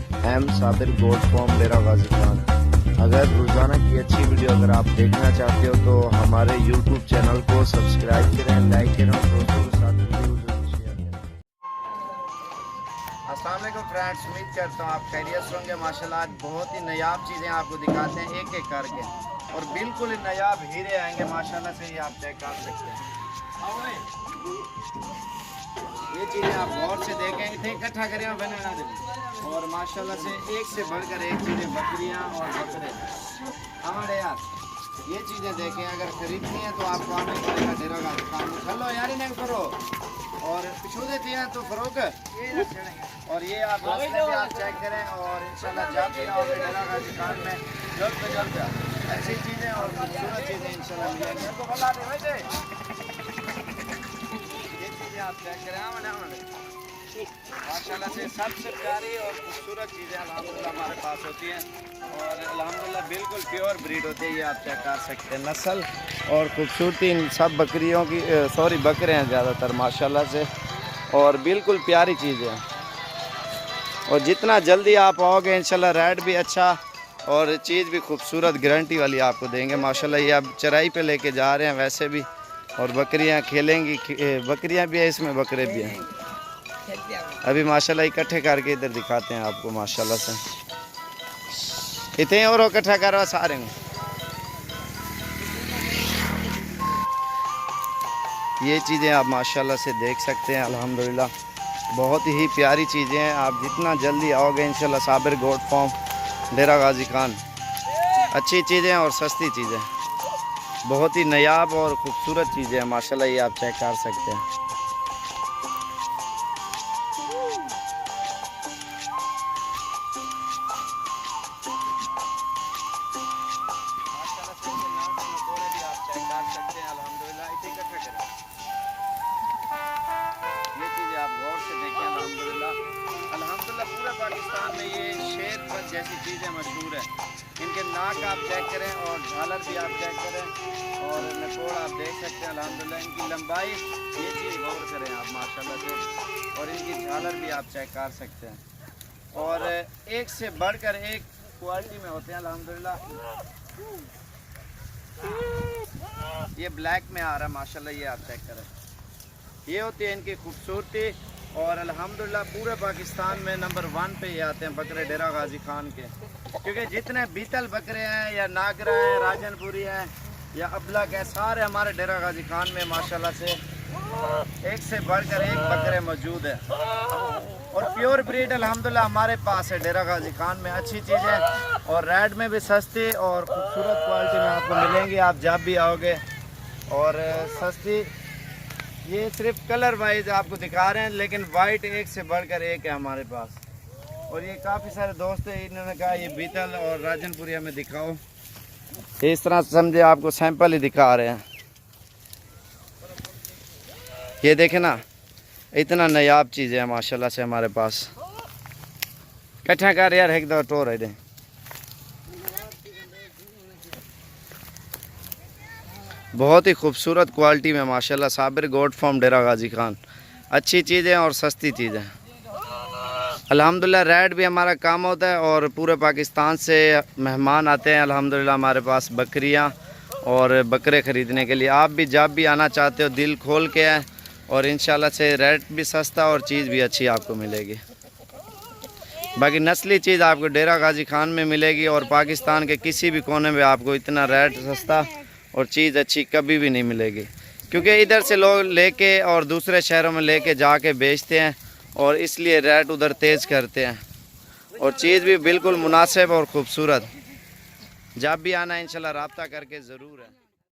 M Sabir goat farm डेरा गाजी खान। अगर रोज़ाना की अच्छी वीडियो अगर आप देखना चाहते हो तो हमारे यूट्यूब चैनल को सब्सक्राइब करें, लाइक करें और दोस्तों के साथ वीडियो जरूर शेयर करें। अस्सलाम वालेकुम फ्रेंड्स, उम्मीद करता हूँ आप खैरियत से होंगे। माशाल्लाह आज बहुत ही नायाब चीज़ें आपको दिखाते हैं एक एक करके, और बिल्कुल ही नायाब हीरे आएंगे माशाल्लाह से। ये आप चेक कर सकते हैं। ये चीज़ें आप गौर से देखें, इतने इकट्ठा करें बना दें, और माशाल्लाह से एक से बढ़कर एक चीज़ें, बकरियां और बकरे हमारे यार। ये चीज़ें देखें, अगर खरीदनी है तो आपको आना पड़ेगा डेरा गाजी खान। चलो यार नहीं करो, और पिछू देती हैं तो फरोख। और ये आप रास्ते पे आप चेक करें, और इंशाल्लाह जब भी आओगे डेरा गाजी खान में जल्द से जल्द अच्छी चीज़ें और खूबसूरत चीज़ें इंशाल्लाह मिलेंगी। ये चीज़ें आप चेक करें माशाल्लाह से सबसे प्यारी और खूबसूरत चीज़ें अल्हम्दुलिल्लाह हमारे पास होती हैं, और अल्हम्दुलिल्लाह बिल्कुल प्योर ब्रीड होती है। ये आप चेक कर सकते हैं नस्ल और खूबसूरती इन सब बकरियों की, बकरे हैं ज़्यादातर माशाल्लाह से, और बिल्कुल प्यारी चीज़ें हैं। और जितना जल्दी आप आओगे इंशाल्लाह रेट भी अच्छा और चीज़ भी खूबसूरत गारंटी वाली आपको देंगे माशाल्लाह। ये आप चराई पे लेके जा रहे हैं वैसे भी, और बकरियां खेलेंगी, बकरियां भी है इसमें, बकरे भी हैं। अभी माशाल्लाह इकट्ठे करके इधर दिखाते हैं आपको माशाल्लाह से। इतने और इकट्ठा करवा सारे में। ये चीज़ें आप माशाल्लाह से देख सकते हैं अल्हम्दुलिल्लाह बहुत ही प्यारी चीज़ें हैं। आप जितना जल्दी आओगे इंशाल्लाह साबिर गोट फॉर्म डेरा गाजी खान, अच्छी चीज़ें और सस्ती चीज़ें, बहुत ही नायाब और ख़ूबसूरत चीज़ें हैं माशाल्लाह। ये आप चेक कर सकते हैं। ये चीज़ें आप गौर से देखें अल्हम्दुलिल्लाह पूरे पाकिस्तान में ये शेर पर जैसी चीज़ें मशहूर है। इनके नाक आप चेक करें और झालर भी आप चेक करें, और नकोड़ आप देख सकते हैं अल्हम्दुलिल्लाह। इनकी लंबाई ये चीज़ गौर करें आप माशाल्लाह से, और इनकी झालर भी आप चेक कर सकते हैं, और एक से बढ़कर एक क्वालिटी में होते हैं अल्हम्दुलिल्लाह। ये ब्लैक में आ रहा है माशाल्लाह, ये आप चेक करें। ये होती है इनकी खूबसूरती, और अल्हम्दुलिल्लाह पूरे पाकिस्तान में नंबर 1 पे ये आते हैं बकरे डेरा गाजी खान के, क्योंकि जितने बीतल बकरे हैं या नागरा हैं, राजनपुरी हैं या अबलक है, सारे हमारे डेरा गाजी खान में माशाल्लाह से एक से बढ़कर एक बकरे मौजूद है। और प्योर ब्रीड अल्हम्दुलिल्लाह हमारे पास है डेरा गाजी खान में। अच्छी चीज़ें और रेट में भी सस्ती और खूबसूरत क्वालिटी में आपको मिलेंगी आप जब भी आओगे, और सस्ती। ये सिर्फ कलर वाइज आपको दिखा रहे हैं, लेकिन वाइट एक से बढ़कर एक है हमारे पास। और ये काफ़ी सारे दोस्त हैं, इन्होंने कहा ये बीतल और राजनपुरी हमें दिखाओ, इस तरह समझे आपको सैंपल ही दिखा रहे हैं। ये देखें ना, इतना नायाब चीज़ें हैं माशाल्लाह से हमारे पास। इकट्ठा कर यार एक दो टोर है। बहुत ही खूबसूरत क्वालिटी में माशाल्लाह साबिर गोट फॉर्म डेरा गाजी खान, अच्छी चीज़ें और सस्ती चीज़ें अल्हम्दुलिल्लाह। रेट भी हमारा कम होता है, और पूरे पाकिस्तान से मेहमान आते हैं अल्हम्दुलिल्लाह हमारे पास बकरियां और बकरे ख़रीदने के लिए। आप भी जब भी आना चाहते हो दिल खोल के आए, और इंशाल्लाह से रेट भी सस्ता और चीज़ भी अच्छी आपको मिलेगी। बाकी नस्ली चीज़ आपको डेरा गाजी खान में मिलेगी, और पाकिस्तान के किसी भी कोने में आपको इतना रेट सस्ता और चीज़ अच्छी कभी भी नहीं मिलेगी, क्योंकि इधर से लोग लेके और दूसरे शहरों में लेके जाके बेचते हैं, और इसलिए रेट उधर तेज़ करते हैं, और चीज़ भी बिल्कुल मुनासिब और ख़ूबसूरत। जब भी आना इंशाल्लाह रब्ता करके ज़रूर है।